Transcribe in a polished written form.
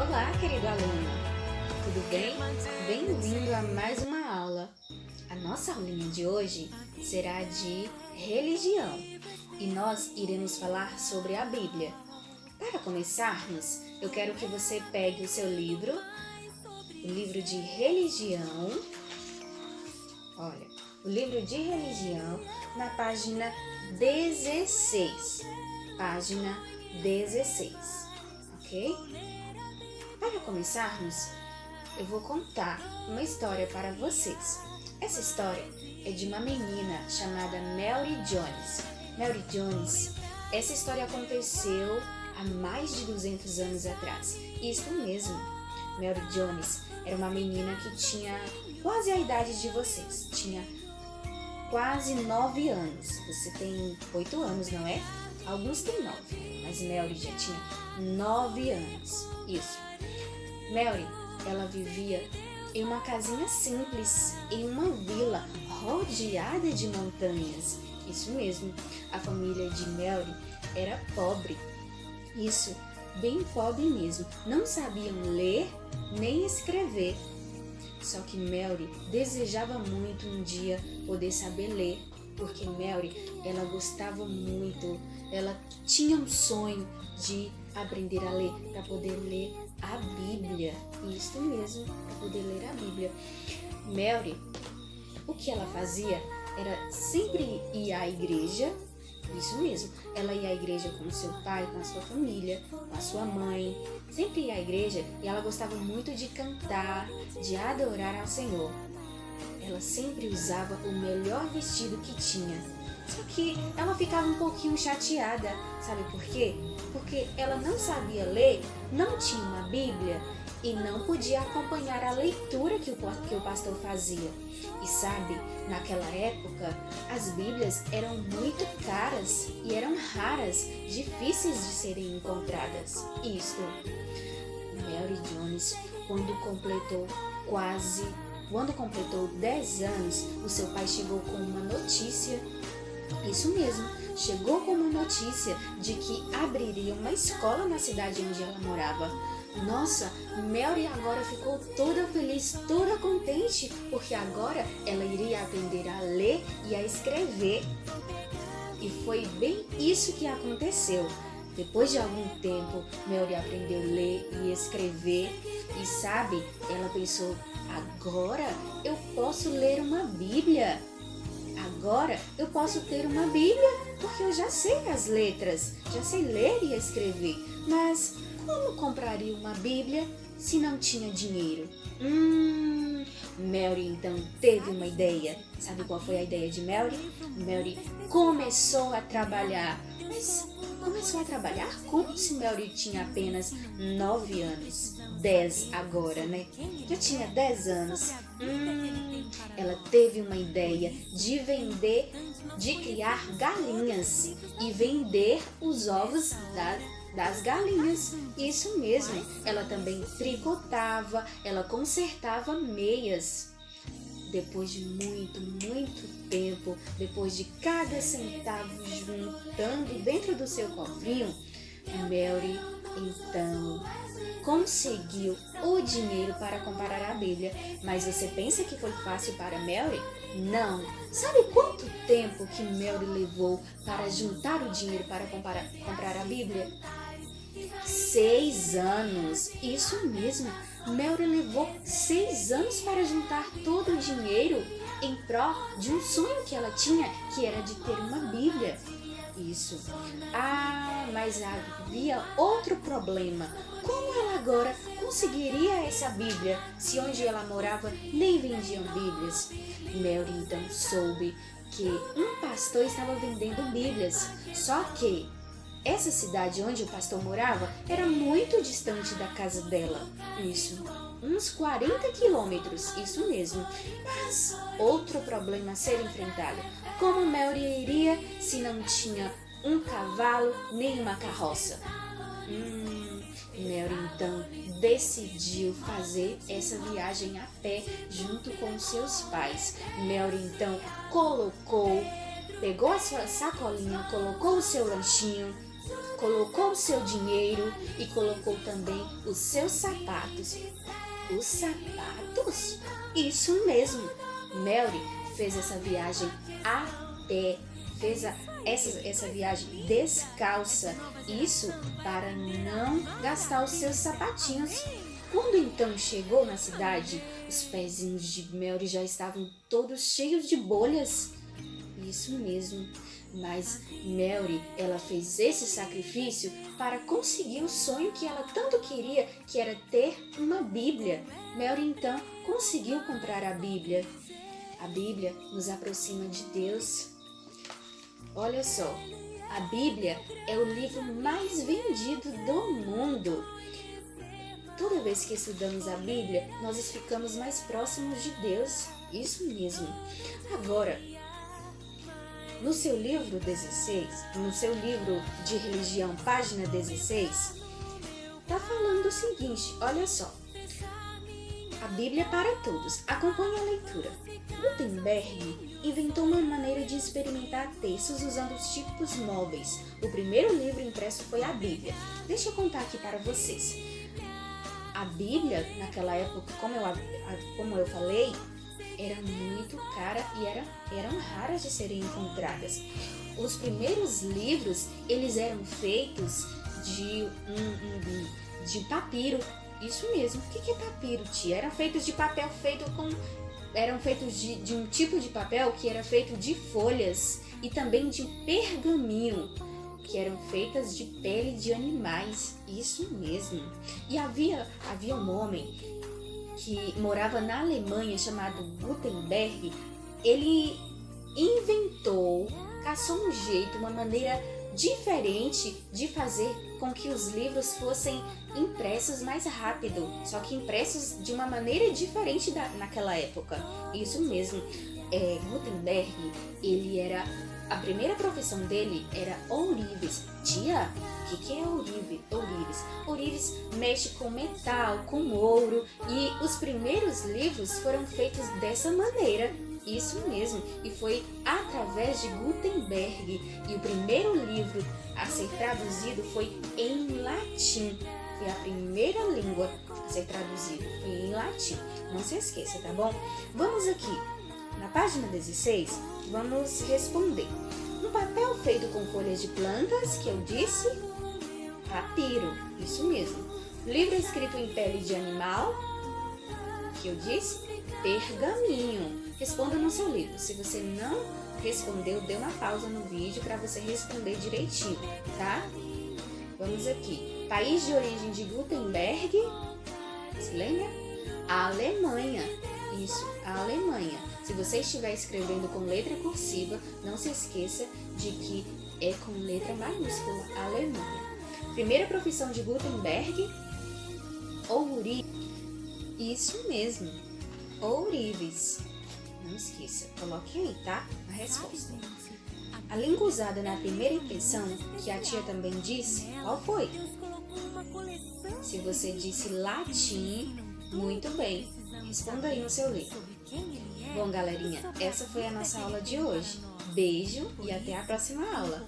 Olá, querido aluno! Tudo bem? Bem-vindo a mais uma aula. A nossa aulinha de hoje será de religião e nós iremos falar sobre a Bíblia. Para começarmos, eu quero que você pegue o seu livro, o livro de religião. Olha, o livro de religião na página 16. Página 16, ok? Para começarmos, eu vou contar uma história para vocês. Essa história é de uma menina chamada Mary Jones. Mary Jones, essa história aconteceu há mais de 200 anos atrás. Isso mesmo, Mary Jones era uma menina que tinha quase a idade de vocês. Tinha quase 9 anos. Você tem 8 anos, não é? Alguns têm 9, mas Mary já tinha 9 anos. Isso. Mary, ela vivia em uma casinha simples, em uma vila rodeada de montanhas. Isso mesmo, a família de Mary era pobre. Isso, bem pobre mesmo. Não sabiam ler nem escrever. Só que Mary desejava muito um dia poder saber ler, porque Mary, ela gostava muito, ela tinha um sonho de aprender a ler, para poder ler a Bíblia. Isso mesmo, para poder ler a Bíblia. Mary, o que ela fazia era sempre ir à igreja. Isso mesmo, ela ia à igreja com o seu pai, com a sua família, com a sua mãe. Sempre ia à igreja e ela gostava muito de cantar, de adorar ao Senhor. Ela sempre usava o melhor vestido que tinha. Só que ela ficava um pouquinho chateada. Sabe por quê? Porque ela não sabia ler, não tinha uma Bíblia e não podia acompanhar a leitura que o pastor fazia. E sabe, naquela época, as Bíblias eram muito caras e eram raras, difíceis de serem encontradas. Isto, Mary Jones, quando completou 10 anos, o seu pai chegou com uma notícia. Isso mesmo, chegou com uma notícia de que abriria uma escola na cidade onde ela morava. Nossa, Mary agora ficou toda feliz, toda contente, porque agora ela iria aprender a ler e a escrever. E foi bem isso que aconteceu. Depois de algum tempo, Mary aprendeu a ler e escrever. E sabe, ela pensou, agora eu posso ler uma Bíblia. Agora eu posso ter uma Bíblia, porque eu já sei as letras, já sei ler e escrever. Mas como compraria uma Bíblia se não tinha dinheiro? Mary então teve uma ideia. Sabe qual foi a ideia de Mary? Mary começou a trabalhar. Mas começou a trabalhar como se Mary tinha apenas 9 anos. 10 agora, né? Já tinha 10 anos. Ela teve uma ideia de criar galinhas e vender os ovos das galinhas. Isso mesmo, ela também tricotava, ela consertava meias. Depois de muito tempo, depois de cada centavo juntando dentro do seu cofrinho, Mary então conseguiu o dinheiro para comprar a Bíblia. Mas você pensa que foi fácil para Mary? Não. Sabe quanto tempo que Mary levou para juntar o dinheiro para comprar a Bíblia? 6 anos. Isso mesmo. Mary levou 6 anos para juntar todo o dinheiro em prol de um sonho que ela tinha, que era de ter uma Bíblia. Isso. Mas havia outro problema. Como ela agora conseguiria essa Bíblia se onde ela morava nem vendiam Bíblias? Mary então soube que um pastor estava vendendo Bíblias. Só que essa cidade onde o pastor morava era muito distante da casa dela. Isso, uns 40 quilômetros, isso mesmo. Mas outro problema a ser enfrentado. Como Mary iria se não tinha um cavalo nem uma carroça? Mary então decidiu fazer essa viagem a pé junto com seus pais. Mary então pegou a sua sacolinha, colocou o seu lanchinho, colocou o seu dinheiro e colocou também os seus sapatos. Os sapatos? Isso mesmo! Mary fez essa viagem a pé, fez essa viagem descalça, isso para não gastar os seus sapatinhos. Quando então chegou na cidade, os pezinhos de Mary já estavam todos cheios de bolhas. Isso mesmo, mas Mary, ela fez esse sacrifício para conseguir o sonho que ela tanto queria, que era ter uma Bíblia. Mary então conseguiu comprar a Bíblia. A Bíblia nos aproxima de Deus. Olha só, a Bíblia é o livro mais vendido do mundo. Toda vez que estudamos a Bíblia, nós ficamos mais próximos de Deus. Isso mesmo. Agora, no seu livro 16, no seu livro de religião, página 16, está falando o seguinte, olha só. A Bíblia para todos. Acompanhe a leitura. Gutenberg inventou uma maneira de experimentar textos usando os tipos móveis. O primeiro livro impresso foi a Bíblia. Deixa eu contar aqui para vocês. A Bíblia, naquela época, como eu falei, era muito cara e eram raras de serem encontradas. Os primeiros livros, eles eram feitos de papiro. Isso mesmo. O que é papiro, tia? Eram feitos de papel eram feitos de um tipo de papel que era feito de folhas e também de pergaminho, que eram feitas de pele de animais. Isso mesmo. E havia um homem que morava na Alemanha chamado Gutenberg. Ele caçou um jeito, uma maneira diferente de fazer com que os livros fossem impressos mais rápido, só que impressos de uma maneira diferente naquela época. Isso mesmo. Gutenberg, a primeira profissão dele era ourives. Tia, o que é ourives? Ourives mexe com metal, com ouro, e os primeiros livros foram feitos dessa maneira. Isso mesmo, e foi através de Gutenberg. E o primeiro livro a ser traduzido foi em latim. Foi a primeira língua a ser traduzida, foi em latim. Não se esqueça, tá bom? Vamos aqui, na página 16, vamos responder. Um papel feito com folhas de plantas, que eu disse? Papiro, isso mesmo. Livro escrito em pele de animal, que eu disse? Pergaminho. Responda no seu livro. Se você não respondeu, dê uma pausa no vídeo para você responder direitinho, tá? Vamos aqui. País de origem de Gutenberg. Se lembra? A Alemanha. Isso, a Alemanha. Se você estiver escrevendo com letra cursiva, não se esqueça de que é com letra maiúscula, Alemanha. Primeira profissão de Gutenberg, ourives. Isso mesmo, ourives. Não esqueça, coloque aí, tá? A resposta. A língua usada na primeira impressão, que a tia também disse, qual foi? Se você disse latim, muito bem. Responda aí no seu livro. Bom, galerinha, essa foi a nossa aula de hoje. Beijo e até a próxima aula.